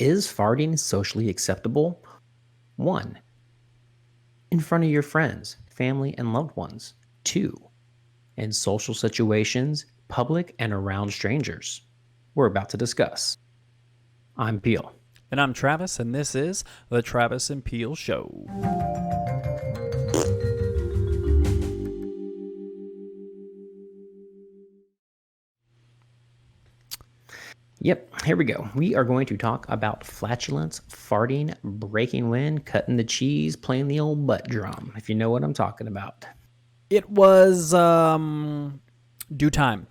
Is farting socially acceptable? 1. In front of your friends, family, and loved ones. 2. In social situations, public and around strangers. We're about to discuss. I'm Peel. And I'm Travis, and this is the Travis and Peel Show. Yep, here we go. We are going to talk about flatulence, farting, breaking wind, cutting the cheese, playing the old butt drum, if you know what I'm talking about. It was due time.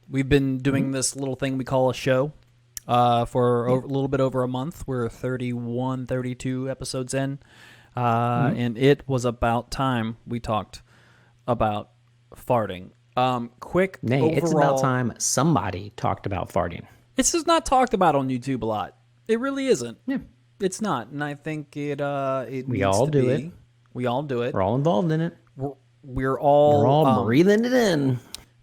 We've been doing this little thing we call a show for a little bit over a month. We're 31, 32 episodes in, and it was about time we talked about farting. Quick Nay, overall, it's about time somebody talked about farting. It's just not talked about on YouTube a lot. It really isn't. Yeah. It's not, and I think it We needs all to do be. it. We all do it. We're all involved in it. We're all We're all breathing it in.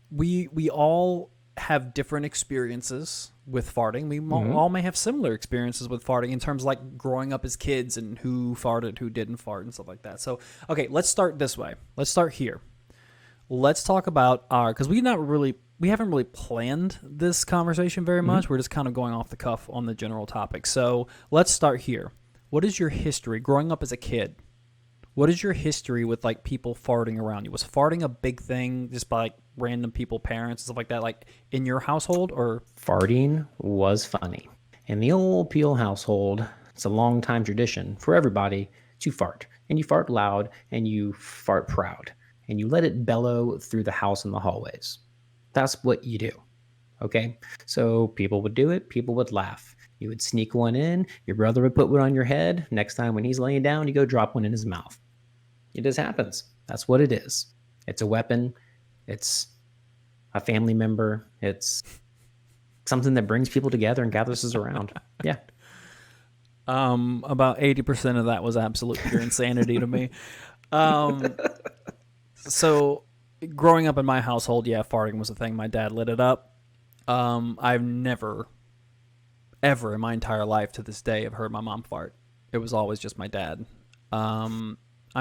we all have different experiences with farting. We all may have similar experiences with farting in terms of like growing up as kids and who farted, who didn't fart, and stuff like that. So, okay, let's start this way. Let's start here. Let's talk about because we haven't really planned this conversation very much. We're just kind of going off the cuff on the general topic. So let's start here. What is your history growing up as a kid? What is your history with like people farting around you? Was farting a big thing just by like random people, parents, and stuff like that, like in your household or? Farting was funny. In the old Peel household, it's a long time tradition for everybody to fart. And you fart loud and you fart proud. And you let it bellow through the house and the hallways. That's what you do. Okay? So people would do it, people would laugh. You would sneak one in, your brother would put one on your head. Next time when he's laying down, you go drop one in his mouth. It just happens. That's what it is. It's a weapon. It's a family member. It's something that brings people together and gathers us around. Yeah. About 80% of that was absolute pure insanity to me. So growing up in my household, yeah, farting was a thing. My dad lit it up. I've never, ever in my entire life to this day have heard my mom fart. It was always just my dad. I'm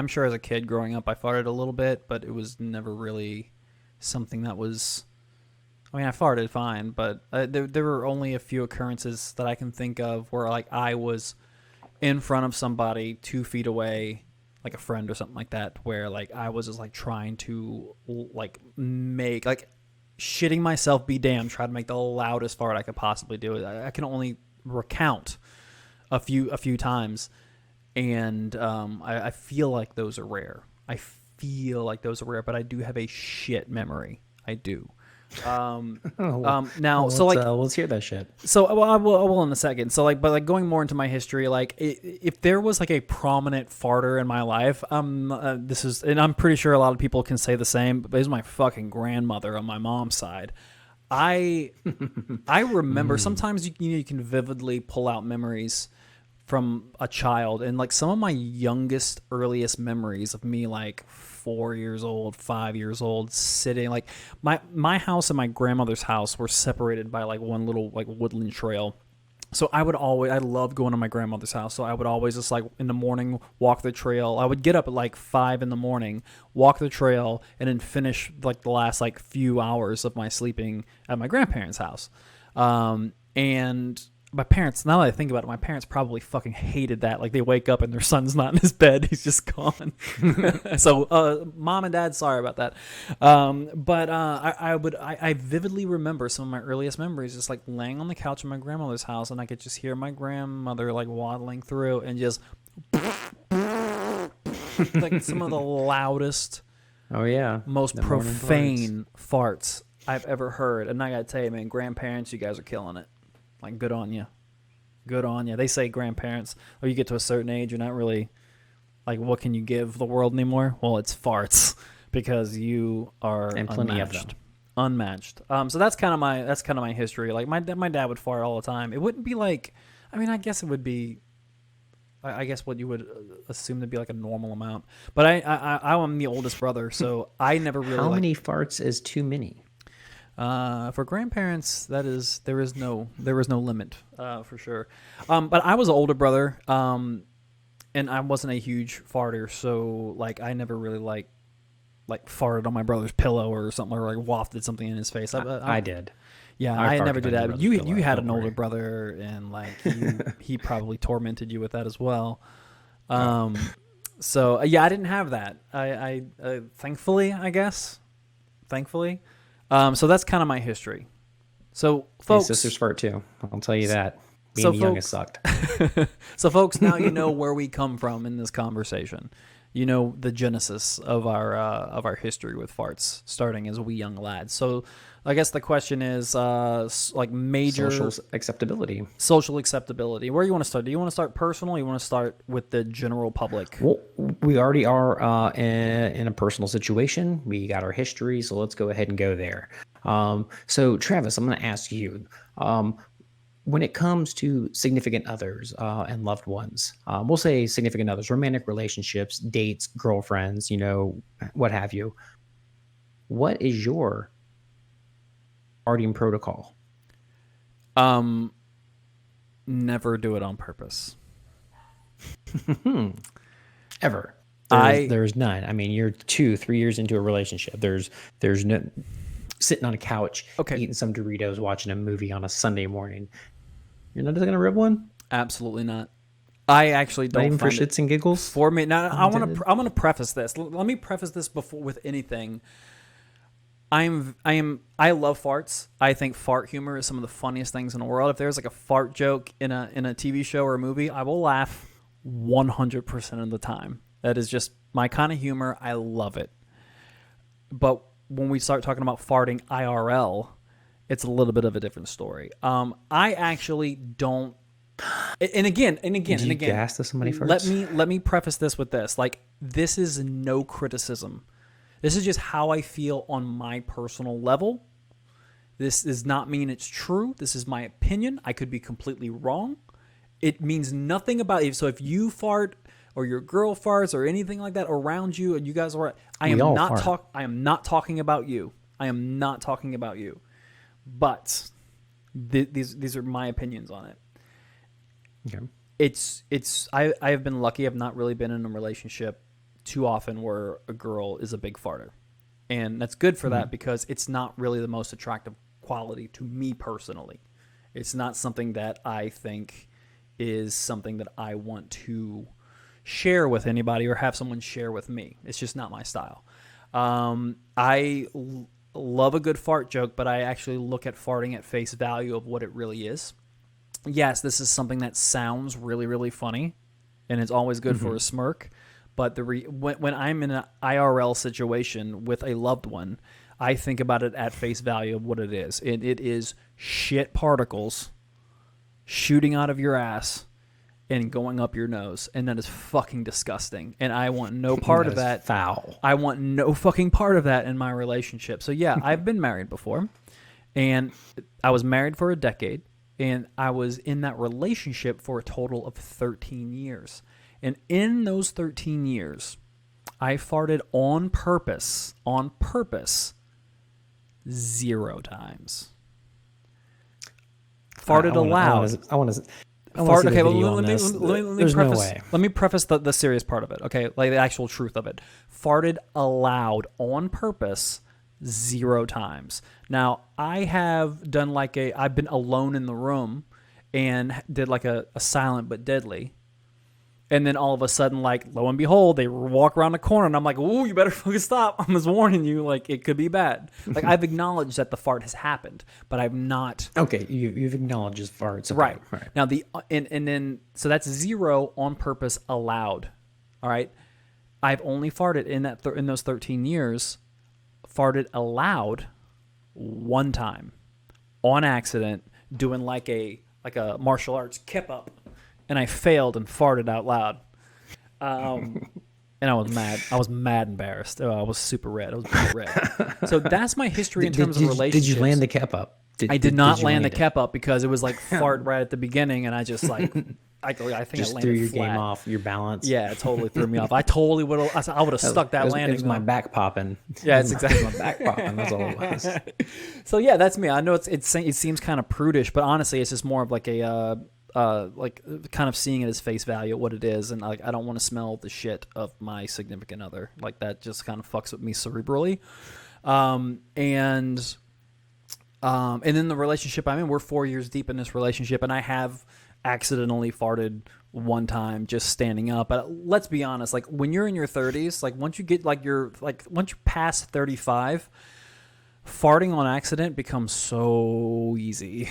sure as a kid growing up, I farted a little bit, but it was never really something that was. I mean, I farted fine, but there were only a few occurrences that I can think of where like I was in front of somebody 2 feet away, like a friend or something like that, where like I was just like trying to like make like shitting myself be damned, try to make the loudest fart I could possibly do. I can only recount a few times. And I feel like those are rare. But I do have a shit memory. I do. Now, so like, let's hear that shit. so well, I will in a second. So like, but like going more into my history, like if there was like a prominent farter in my life, this is, and I'm pretty sure a lot of people can say the same. But it's my fucking grandmother on my mom's side. I remember sometimes you can vividly pull out memories from a child, and like some of my youngest earliest memories of me like 4 years old, 5 years old, sitting like my house and my grandmother's house were separated by like one little like woodland trail. So I loved going to my grandmother's house. So I would always just like in the morning walk the trail. I would get up at like 5 in the morning, walk the trail, and then finish like the last like few hours of my sleeping at my grandparents' house. And my parents, now that I think about it, my parents probably fucking hated that. Like they wake up and their son's not in his bed, he's just gone. So mom and dad, sorry about that. But I vividly remember some of my earliest memories just like laying on the couch in my grandmother's house, and I could just hear my grandmother like waddling through and just like some of the loudest, most profane farts I've ever heard. And I gotta tell you, man, grandparents, you guys are killing it. Like, good on you. Good on you. They say grandparents, or you get to a certain age, you're not really, like, what can you give the world anymore? Well, it's farts, because you are and plenty of them. Unmatched. So that's kind of my history. Like, my dad would fart all the time. It wouldn't be like, I mean, I guess it would be, I guess what you would assume to be like a normal amount. But I'm the oldest brother, so I never really. How many farts is too many? For grandparents, there is no limit for sure. But I was an older brother, and I wasn't a huge farter, so like I never really like farted on my brother's pillow or something, or like wafted something in his face. I did. Yeah, I I farted never on did your that. brother's You pillow, had don't an older worry. brother, and like he probably tormented you with that as well. Oh. So yeah, I didn't have that. I thankfully, I guess, thankfully. So that's kind of my history. So Hey, folks, sisters fart too. I'll tell you that. so Being the youngest folks, sucked. so folks, now you know where we come from in this conversation. You know the genesis of our history with farts, starting as wee young lads. So I guess the question is, like major Social acceptability. social acceptability. Where you want to start? Do you want to start personal? Or you want to start with the general public? Well, we already are in a personal situation. We got our history, so let's go ahead and go there. So, Travis, I'm going to ask you, when it comes to significant others and loved ones, we'll say significant others, romantic relationships, dates, girlfriends, what have you. What is your farting protocol? Never do it on purpose. Ever? I There's none. I mean, you're 2, 3 years into a relationship. There's no sitting on a couch Okay. eating some Doritos, watching a movie on a Sunday morning. You're not just gonna rib one? Absolutely not. I actually Not don't even for find it shits and giggles? for me. Now I want Untended? to. I'm going to preface this. Let me preface this before with anything. I love farts. I think fart humor is some of the funniest things in the world. If there's like a fart joke in a TV show or a movie, I will laugh 100% of the time. That is just my kind of humor. I love it. But when we start talking about farting IRL, it's a little bit of a different story. I actually don't. And again, Did you gas to somebody let first? me preface this with this. Like, this is no criticism. This is just how I feel on my personal level. This does not mean it's true. This is my opinion. I could be completely wrong. It means nothing about you. So if you fart or your girl farts or anything like that around you, and you guys are, I am not talking about you. I am not talking about you. But these are my opinions on it. Okay. I have been lucky. I've not really been in a relationship too often where a girl is a big farter, and that's good for that because it's not really the most attractive quality to me personally. It's not something that I think is something that I want to share with anybody or have someone share with me. It's just not my style. Love a good fart joke, but I actually look at farting at face value of what it really is. Yes, this is something that sounds really, really funny, and it's always good for a smirk. But when I'm in an IRL situation with a loved one, I think about it at face value of what it is. It is shit particles shooting out of your ass and going up your nose, and that is fucking disgusting. And I want no part of that. Foul. I want no fucking part of that in my relationship. So yeah, I've been married before, and I was married for a decade, and I was in that relationship for a total of 13 years. And in those 13 years, I farted on purpose, 0 times. Farted aloud. I want to see Fart. the Okay, video well, on this. let me There's preface. no way. Let me preface the serious part of it. Okay, like the actual truth of it. Farted aloud on purpose 0 times. Now I have done I've been alone in the room and did like a silent but deadly. And then all of a sudden, like, lo and behold, they walk around the corner, and I'm like, "Ooh, you better fucking stop! I'm just warning you, like, it could be bad." Like, I've acknowledged that the fart has happened, but I've not. Okay, you've acknowledged his farts. Okay, Right. right. Now and then so that's 0 on purpose allowed. All right. I've only farted in those 13 years, farted aloud 1 time on accident, doing like a martial arts kip up. And I failed and farted out loud. And I was mad. I was mad embarrassed. Oh, I was super red. I was bright red. So that's my history in terms of relationships. Did you land the cap up? I did not land the it? cap up because it was like fart right at the beginning, and I just like I think I Just threw landed your flat. game off, your balance. Yeah, it totally threw me off. I totally would have. I would have stuck that It landing. was my though. back popping. Yeah, it's It exactly. was my back popping. That's all it was. So yeah, that's me. I know it seems kind of prudish, but honestly, it's just more of like a like kind of seeing it as face value, what it is, and like I don't want to smell the shit of my significant other. Like that just kind of fucks with me cerebrally. And then the relationship I'm in, we're 4 years deep in this relationship, and I have accidentally farted one time just standing up. But let's be honest, like when you're in your 30s, like once you get once you pass 35, farting on accident becomes so easy.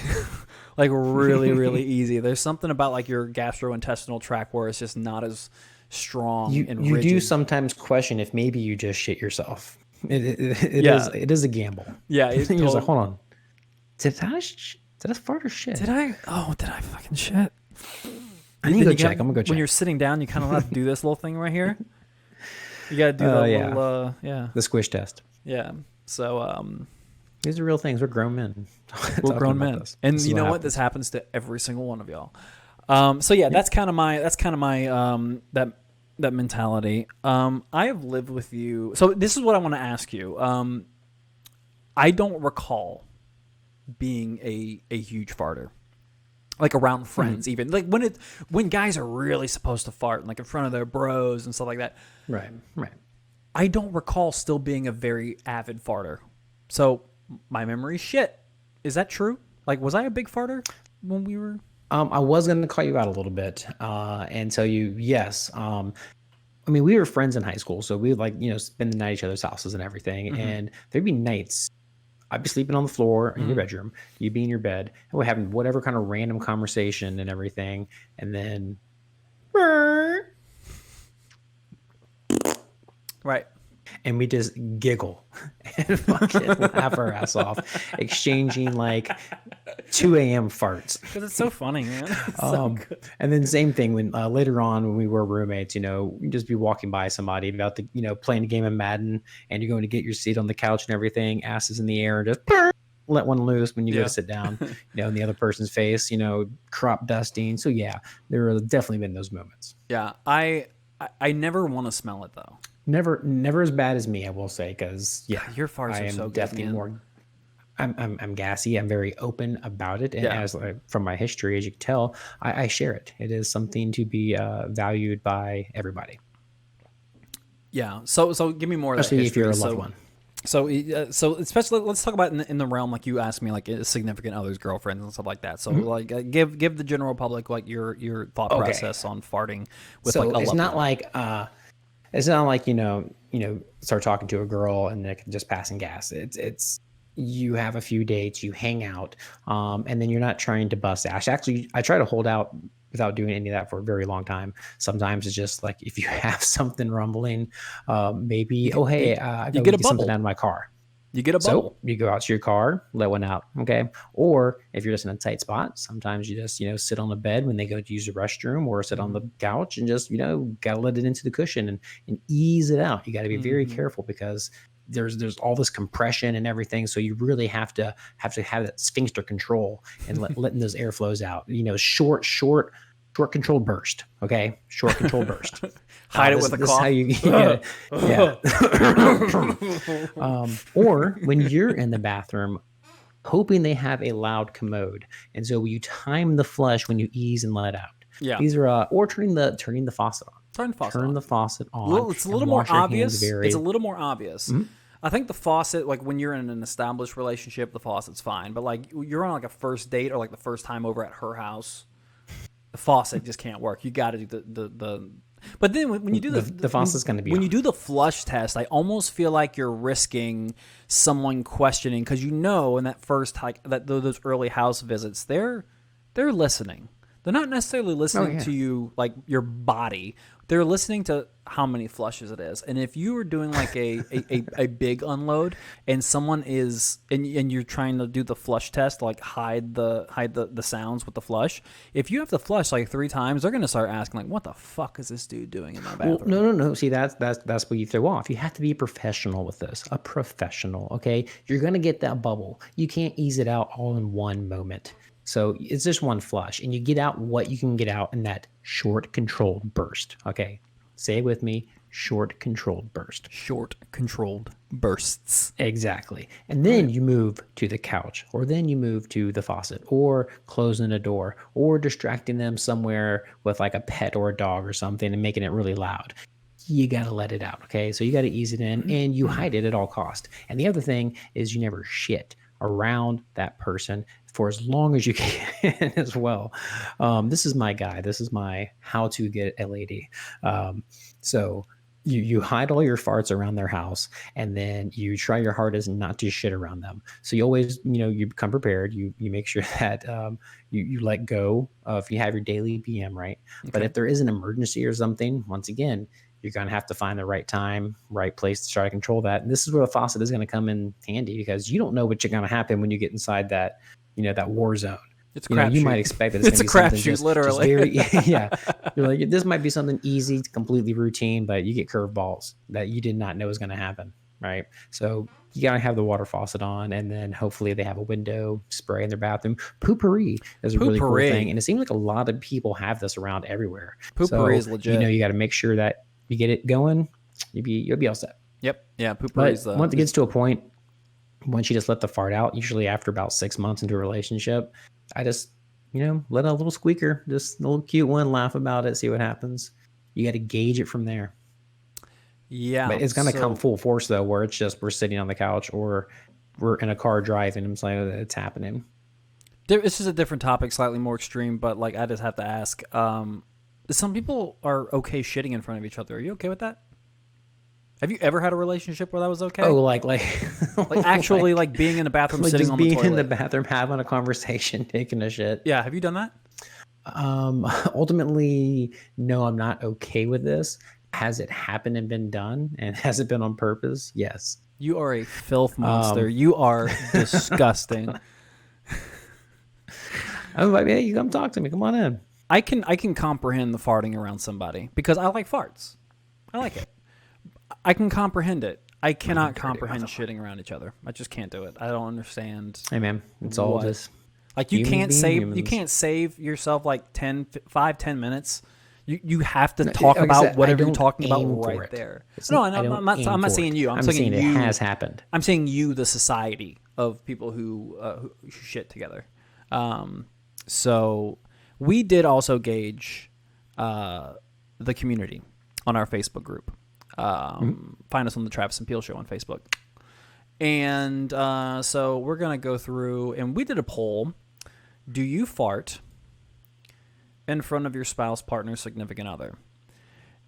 Like really, really easy. There's something about like your gastrointestinal tract where it's just not as strong and You rigid. do sometimes question if maybe you just shit yourself. Yeah. It is a gamble. Yeah, You're just like, hold on. Did I fart or shit? Did I fucking shit? I need to go check. I'm gonna go When check. you're sitting down, you kind of have to do this little thing right here. You got to do that yeah. little, The squish test. yeah. So, These are real things. We're grown men. we're Talking grown about men, this. and This is you know what? happens. This happens to every single one of y'all. So yeah, that's kind of my that mentality. I have lived with you. So this is what I want to ask you. I don't recall being a huge farter, like around friends, even like when guys are really supposed to fart, like in front of their bros and stuff like that. Right. I don't recall still being a very avid farter. So my memory's shit. Is that true? Like, was I a big farter when we were? I was going to call you out a little bit and tell you yes. I mean, we were friends in high school, so we would spend the night at each other's houses and everything. And there'd be nights I'd be sleeping on the floor in your bedroom, you'd be in your bed, and we're having whatever kind of random conversation and everything, and then Right. and we just giggle and fucking laugh our ass off, exchanging like 2 a.m. farts. Because it's so funny, man. It's so good. And then same thing when later on when we were roommates, you'd just be walking by somebody about the, playing a game of Madden, and you're going to get your seat on the couch and everything, asses in the air, and just let one loose when you go to sit down, in the other person's face, crop dusting. So yeah, there have definitely been those moments. Yeah, I never want to smell it though. Never as bad as me, I will say, because Your farts I are am so good, definitely man. more. I'm gassy. I'm very open about it, and Yeah. as from my history, as you can tell, I share it. It is something to be valued by everybody, Yeah. So give me more of that especially if history. you're a loved one. So especially let's talk about in the realm like you asked me, like significant others, girlfriends, and stuff like that. So like give the general public like your thought process on farting with like a it's loved not one. like it's not like start talking to a girl and they're just passing gas. It's you have a few dates, you hang out, and then you're not trying to bust ass. Actually, I try to hold out without doing any of that for a very long time. Sometimes it's just like if you have something rumbling, maybe I gotta get a get something bubble. out of my car. You get a So bubble. you go out to your car, let one out, okay? Or if you're just in a tight spot, sometimes you just, sit on the bed when they go to use the restroom, or sit on the couch and just, gotta let it into the cushion and ease it out. You got to be very careful because there's all this compression and everything. So you really have to have that sphincter control and letting those airflows out. Short controlled burst. Okay, short controlled burst. Hide it with a this cough. Is how you get it. Yeah. Or when you're in the bathroom, hoping they have a loud commode, and so you time the flush when you ease and let out. Yeah. These are or turning the faucet on. Turn the faucet Turn on. the faucet on. Well, it's a and little more wash your hands obvious. very- It's a little more obvious. I think the faucet, like when you're in an established relationship, the faucet's fine. But like you're on like a first date or like the first time over at her house, the faucet just can't work. You got to do the. But then when you do the faucet's going to be when on. you do the flush test, I almost feel like you're risking someone questioning because in that first those early house visits, they're listening. They're not necessarily listening to you like your body. They're listening to how many flushes it is. And if you are doing like a big unload and someone is and you're trying to do the flush test, like hide the sounds with the flush, if you have to flush like 3 times, they're gonna start asking like, what the fuck is this dude doing in my bathroom? Well, no. See, that's what you throw off. You have to be a professional with this. A professional, okay? You're gonna get that bubble. You can't ease it out all in one moment. So it's just one flush, and you get out what you can get out in that short, controlled burst. Okay. Say it with me, short, controlled burst. Short, controlled bursts. Exactly. And then you move to the couch, or then you move to the faucet, or closing a door, or distracting them somewhere with like a pet or a dog or something and making it really loud. You got to let it out. Okay. So you got to ease it in and you hide it at all cost. And the other thing is you never shit around that person for as long as you can as well. This is my guy. This is my how to get a lady. So you hide all your farts around their house, and then you try your hardest not to shit around them. So you always, you become prepared. You make sure that you let go of, you have your daily BM, right? Okay. But if there is an emergency or something, once again, you're going to have to find the right time, right place to try to control that. And this is where the faucet is going to come in handy, because you don't know what's going to happen when you get inside that, that war zone. It's a crapshoot. You might expect that it's a crapshoot, literally. Just very, yeah. You're like, this might be something easy, completely routine, but you get curveballs that you did not know was going to happen, right? So you got to have the water faucet on, and then hopefully they have a window spray in their bathroom. Poopery is a really cool thing, and it seems like a lot of people have this around everywhere. Poopery is legit. You got to make sure that you get it going. You'll be all set. Yep. Yeah. Poopery is. Once it gets to a point, once you just let the fart out, usually after about 6 months into a relationship, I just, let a little squeaker, just a little cute one, laugh about it, see what happens. You got to gauge it from there. Yeah. But it's going to come full force, though, where it's just we're sitting on the couch or we're in a car driving and it's like, it's happening. This is a different topic, slightly more extreme, but like I just have to ask, some people are okay shitting in front of each other. Are you okay with that? Have you ever had a relationship where that was okay? Oh, like actually like being in the bathroom, sitting on the toilet. Being in the bathroom, having a conversation, taking a shit. Yeah. Have you done that? Ultimately, no, I'm not okay with this. Has it happened and been done? And has it been on purpose? Yes. You are a filth monster. You are disgusting. I'm like, hey, you come talk to me. Come on in. I can comprehend the farting around somebody because I like farts. I like it. I can comprehend it. I cannot comprehend shitting around each other. I just can't do it. I don't understand. Hey man, it's all just like you can't save yourself like 5-10 minutes. You have to talk about whatever you're talking about right there. I'm not saying you. I'm saying it has happened. I'm saying you, the society of people who shit together. So we did also gauge the community on our Facebook group. Find us on the Travis and Peel Show on Facebook. And so we're going to go through, and we did a poll. Do you fart in front of your spouse, partner, significant other?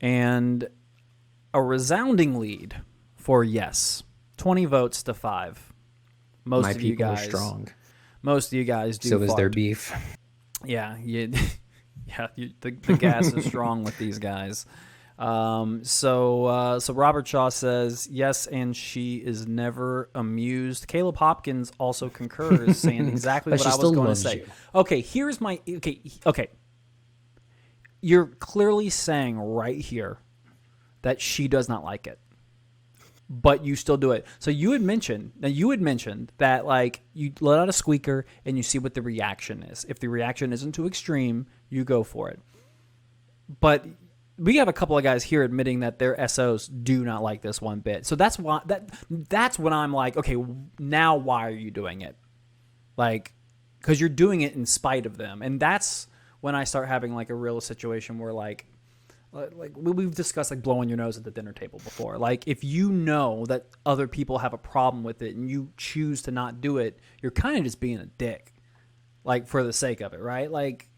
And a resounding lead for yes. 20 votes to 5. Most of you guys are strong. Most of you guys do. So is their beef. Yeah, the gas is strong with these guys. So Robert Shaw says yes, and she is never amused. Caleb Hopkins also concurs, saying exactly what I was going to say. Okay, here's my okay. You're clearly saying right here that she does not like it, but you still do it. So you had mentioned that like you let out a squeaker and you see what the reaction is. If the reaction isn't too extreme, you go for it. But we have a couple of guys here admitting that their SOs do not like this one bit. So that's why that's when I'm like, okay, now why are you doing it? Like, because you're doing it in spite of them, and that's when I start having like a real situation where like we've discussed like blowing your nose at the dinner table before. Like if you know that other people have a problem with it and you choose to not do it, you're kind of just being a dick, like for the sake of it, right? Like.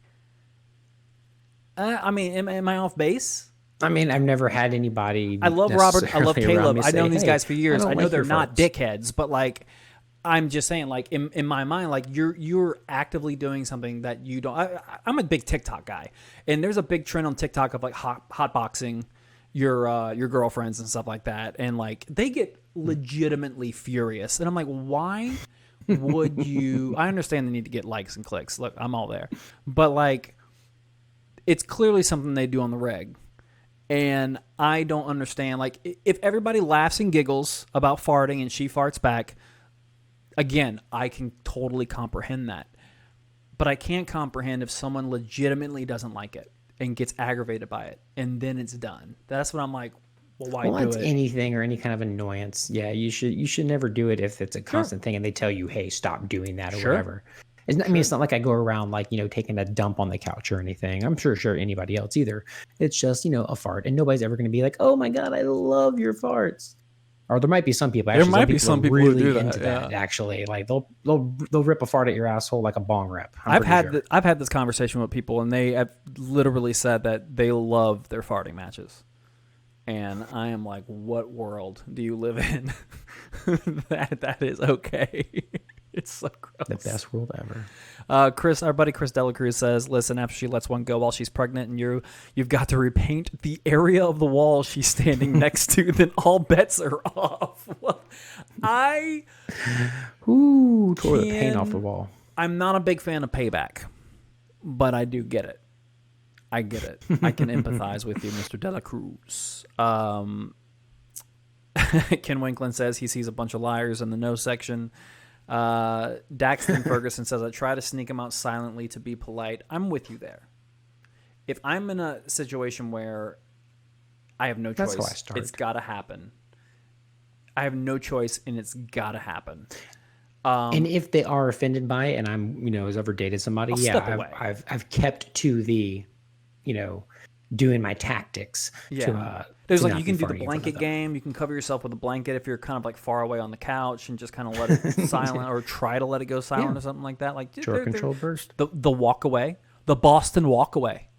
I mean, am I off base? I mean, I've never had anybody. I love Robert. I love Caleb. I've known these guys for years. I know they're not dickheads, but like, I'm just saying, like in my mind, like you're actively doing something that you don't. I'm a big TikTok guy, and there's a big trend on TikTok of like hotboxing your girlfriends and stuff like that, and like they get legitimately furious, and I'm like, why would you? I understand the need to get likes and clicks. Look, I'm all there, but like. It's clearly something they do on the reg. And I don't understand. Like, if everybody laughs and giggles about farting and she farts back, again, I can totally comprehend that. But I can't comprehend if someone legitimately doesn't like it and gets aggravated by it, and then it's done. That's what I'm like, well, why Well, do that's it? anything or any kind of annoyance. Yeah, you should never do it if it's a Sure. constant thing and they tell you, "Hey, stop doing that" or Sure. whatever. I mean, it's not like I go around like, taking a dump on the couch or anything. I'm sure anybody else either. It's just, a fart and nobody's ever going to be like, "Oh my god, I love your farts." Or there might be some people, There actually, might some be people are some people who do really that. into Yeah. that actually. Like they'll rip a fart at your asshole like a bong rip. I'm pretty sure. I've had this conversation with people, and they have literally said that they love their farting matches. And I am like, what world do you live in that is okay? It's so gross. The best world ever. Our buddy Chris Delacruz says, listen, after she lets one go while she's pregnant and you've got to repaint the area of the wall she's standing next to, then all bets are off. Well, I Tore the paint off the wall. I'm not a big fan of payback, but I do get it. I get it. I can empathize with you, Mr. Delacruz. Ken Winklin says he sees a bunch of liars in the no section. Daxton Ferguson says, I try to sneak them out silently to be polite. I'm with you there. If I'm in a situation where I have no choice, That's how I start. it's got to happen. I have no choice, and it's got to happen. And if they are offended by it and I'm, has ever dated somebody, I'll step away. I've kept to the, doing my tactics. Yeah. There's You can do the blanket game. You can cover yourself with a blanket if you're kind of like far away on the couch and just kind of let it silent or try to let it go silent or something like that. Like Short control burst. The walk away, the Boston walk away.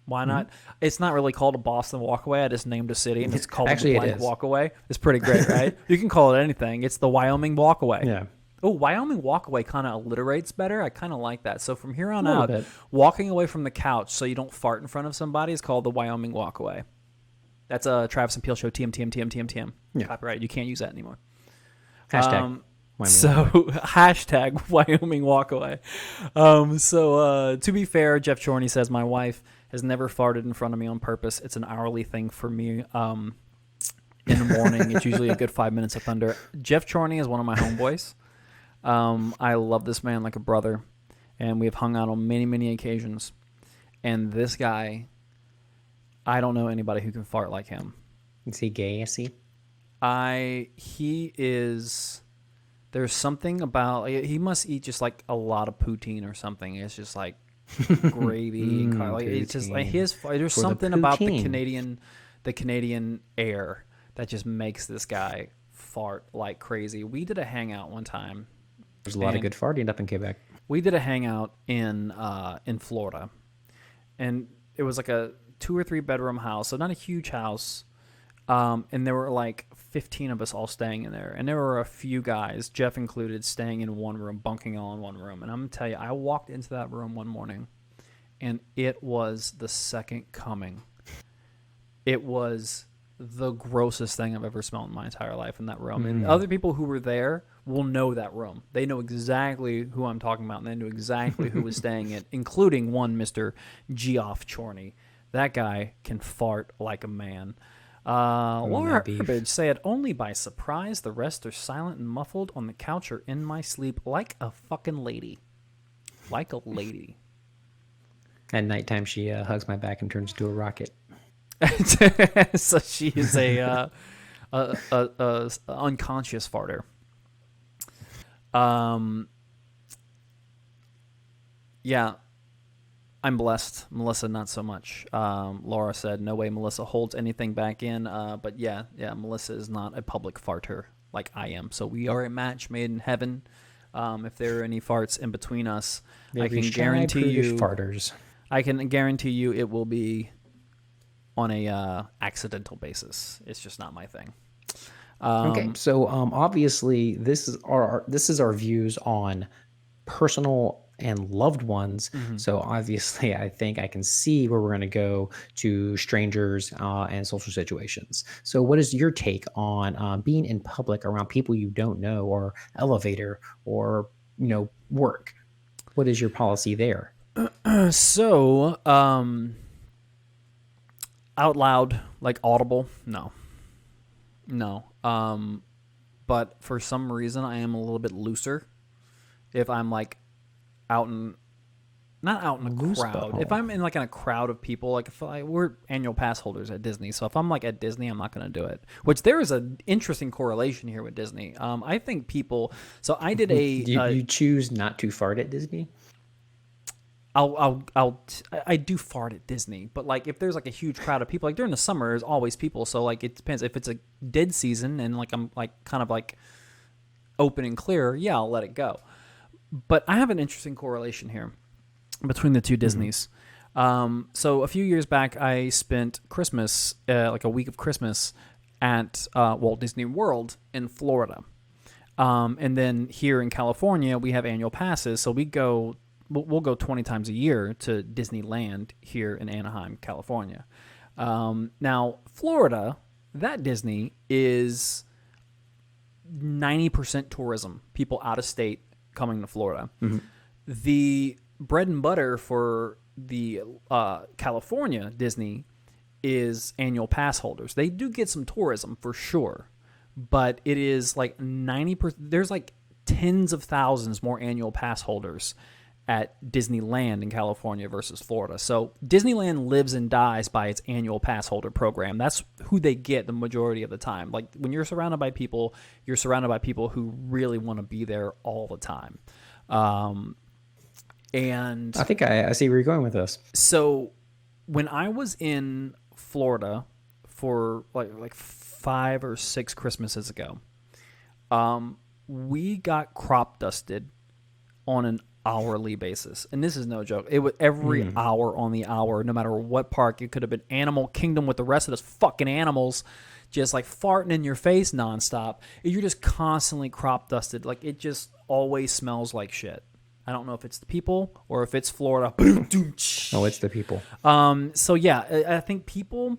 Why not? It's not really called a Boston walk away. I just named a city and it's called Actually, the blank it is. walk away. It's pretty great, right? You can call it anything. It's the Wyoming walk away. Yeah. Oh, Wyoming walkaway kind of alliterates better. I kind of like that. So from here on A little out, bit. walking away from the couch so you don't fart in front of somebody is called the Wyoming walkaway. That's a Travis and Peel show. TM. Yeah. Copyright. You can't use that anymore. Hashtag. Wyoming Hashtag Wyoming walkaway. To be fair, Jeff Chorney says my wife has never farted in front of me on purpose. It's an hourly thing for me. In the morning, it's usually a good 5 minutes of thunder. Jeff Chorney is one of my homeboys. I love this man like a brother, and we have hung out on many, many occasions. And this guy, I don't know anybody who can fart like him. Is he gay? I see. He is. There's something about he must eat just like a lot of poutine or something. It's just like gravy and like it's just like his. There's something about the Canadian air that just makes this guy fart like crazy. We did a hangout one time. There's a lot of good farting up in Quebec. We did a hangout in Florida, and it was like a 2 or 3 bedroom house, so not a huge house. And there were like 15 of us all staying in there, and there were a few guys, Jeff included, staying in one room, bunking all in one room. And I'm gonna tell you, I walked into that room one morning, and it was the second coming. It was the grossest thing I've ever smelled in my entire life in that room. And other people who were there will know that room. They know exactly who I'm talking about, and they knew exactly who was staying in, including one Mr. Geoff Chorney. That guy can fart like a man. Laura Herbage said, only by surprise. The rest are silent and muffled on the couch or in my sleep like a fucking lady. Like a lady. At nighttime, she hugs my back and turns into a rocket. So she is a unconscious farter. Yeah, I'm blessed. Melissa, not so much. Laura said, no way Melissa holds anything back in. But yeah, Melissa is not a public farter like I am. So we are a match made in heaven. If there are any farts in between us, I can guarantee you farters. I can guarantee you it will be on a accidental basis. It's just not my thing. Okay, so obviously this is our views on personal and loved ones. So obviously, I think I can see where we're going to go to strangers and social situations. So what is your take on being in public around people you don't know, or elevator, or work? What is your policy there? So, out loud, like audible, no. But for some reason, I am a little bit looser if I'm like out in Not out in a Loose crowd. If butthole. I'm in like in a crowd of people, like if we're annual pass holders at Disney, so if I'm like at Disney, I'm not going to do it. Which there is an interesting correlation here with Disney. I think people. So I did You choose not to fart at Disney? I do fart at Disney, but like if there's like a huge crowd of people, like during the summer, there's always people. So like it depends if it's a dead season and like I'm like kind of like open and clear. Yeah, I'll let it go. But I have an interesting correlation here between the two Disneys. So a few years back, I spent Christmas, like a week of Christmas, at Walt Disney World in Florida. And then here in California, we have annual passes, so we'll go 20 times a year to Disneyland here in Anaheim, California. Now, Florida, that Disney is 90% tourism, people out of state coming to Florida. The bread and butter for the California Disney is annual pass holders. They do get some tourism for sure, but it is like 90%. There's like tens of thousands more annual pass holders at Disneyland in California versus Florida. So Disneyland lives and dies by its annual pass holder program. That's who they get the majority of the time. Like when you're surrounded by people who really want to be there all the time. And I think I see where you're going with this. so when I was in Florida for like 5 or 6 Christmases ago, we got crop dusted on an hourly basis, and this is no joke. It was every hour on the hour, no matter what park. It could have been Animal Kingdom with the rest of those fucking animals just like farting in your face nonstop. You're just constantly crop dusted. Like it just always smells like shit. I don't know if it's the people or if it's Florida. Oh, it's the people. So yeah, I think people,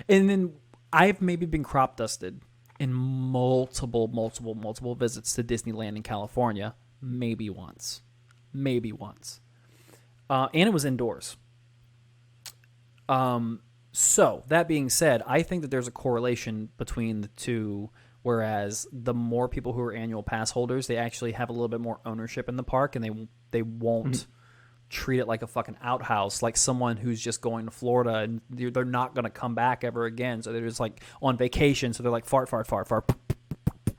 and then I've maybe been crop dusted in multiple visits to Disneyland in California, maybe once. And it was indoors. So that being said, I think that there's a correlation between the two. Whereas the more people who are annual pass holders, they actually have a little bit more ownership in the park, and they won't treat it like a fucking outhouse, like someone who's just going to Florida and they're not going to come back ever again. So they're just like on vacation, so they're like fart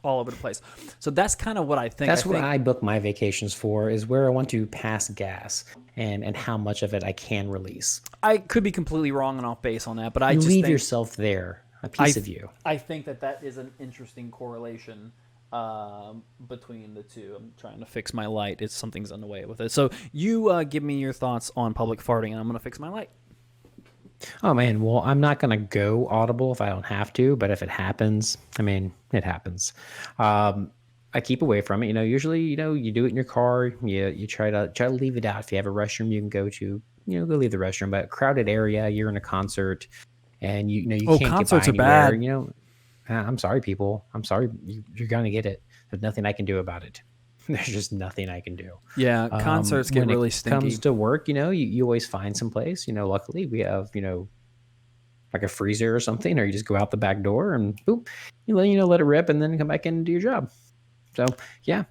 all over the place. So that's kind of what I think. That's what I book my vacations for, is where I want to pass gas and how much of it I can release. I could be completely wrong and off base on that, but You leave yourself there, a piece of you. I think that is an interesting correlation between the two. I'm trying to fix my light. Something's on the way with it. So you give me your thoughts on public farting, and I'm going to fix my light. Oh man, well, I'm not gonna go audible if I don't have to, but if it happens, I mean, it happens. I keep away from it. Usually, you do it in your car. You try to leave it out. If you have a restroom you can go to, go leave the restroom. But crowded area, you're in a concert, and you can't concerts get by are anywhere. bad. I'm sorry, people. I'm sorry. You're gonna get it. There's nothing I can do about it. There's just nothing I can do. Yeah, concerts get really stinky. When it comes to work, you always find some place. Luckily we have, like a freezer or something, or you just go out the back door and boop, let it rip and then come back in and do your job. So yeah,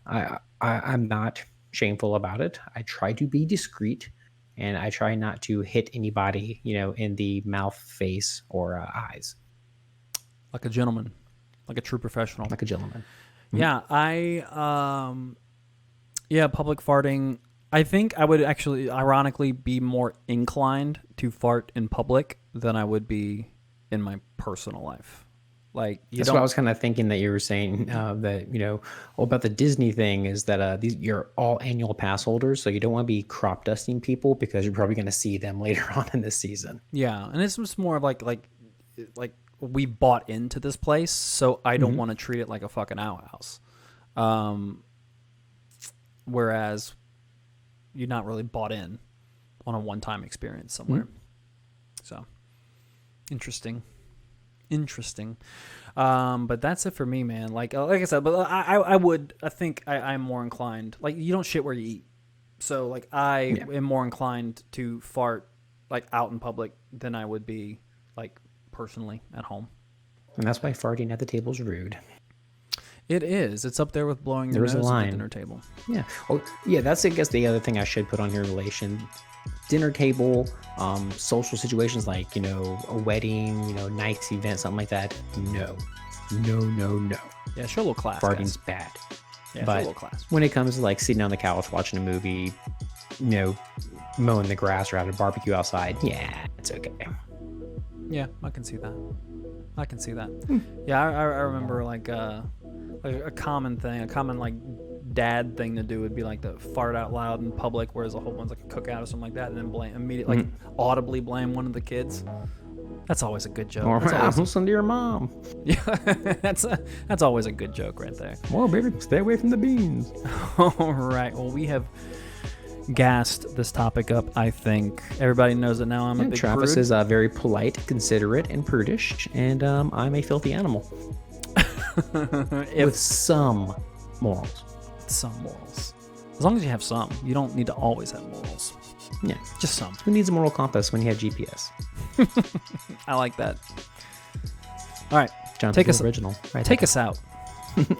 I'm not shameful about it. I try to be discreet, and I try not to hit anybody, in the mouth, face, or eyes. Like a gentleman, like a true professional. Like a gentleman. Yeah, public farting. I think I would actually, ironically, be more inclined to fart in public than I would be in my personal life. Like that's what I was kind of thinking that you were saying that about the Disney thing is that you're all annual pass holders, so you don't want to be crop dusting people because you're probably going to see them later on in this season. Yeah, and it's just more of like we bought into this place, so I don't want to treat it like a fucking outhouse. Whereas you're not really bought in on a one-time experience somewhere. So interesting. But that's it for me, man. Like I said, but I think I'm more inclined. Like you don't shit where you eat, so like I am more inclined to fart like out in public than I would be like personally at home. And that's why farting at the table is rude. It is. It's up there with blowing your nose at the dinner table. Yeah. Oh, yeah. That's, I guess, the other thing I should put on here in relation dinner table, social situations like, a wedding, nice event, something like that. No, no, no, no. Yeah, show a little class, Farting's guys. bad. Yeah, show a But little class. when it comes to like sitting on the couch watching a movie, mowing the grass or having a barbecue outside, yeah, it's okay. Yeah, I can see that. I can see that. Yeah, I remember like a common thing, a common like dad thing to do would be like to fart out loud in public, whereas a whole one's like a cookout or something like that, and then blame immediately, like audibly blame one of the kids. That's always a good joke. Or That's listen to your mom. Yeah, that's always a good joke right there. Well, baby, stay away from the beans. All right. Well, we have gassed this topic up. I think everybody knows that now. I'm a big Travis prude. is very polite, considerate, and prudish, and I'm a filthy animal with some morals. Some morals. As long as you have some, you don't need to always have morals. Yeah, Just some. who needs a moral compass when you have GPS? I like that. All right, John, take us original. Right take us out.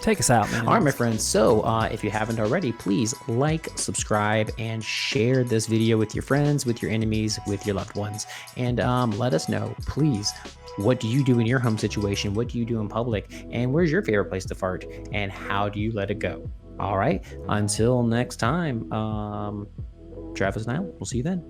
Take us out, man. All right, my friends. So, if you haven't already, please like, subscribe, and share this video with your friends, with your enemies, with your loved ones, and let us know, please. What do you do in your home situation? What do you do in public? And where's your favorite place to fart? And how do you let it go? All right. Until next time, Travis and I will see you then.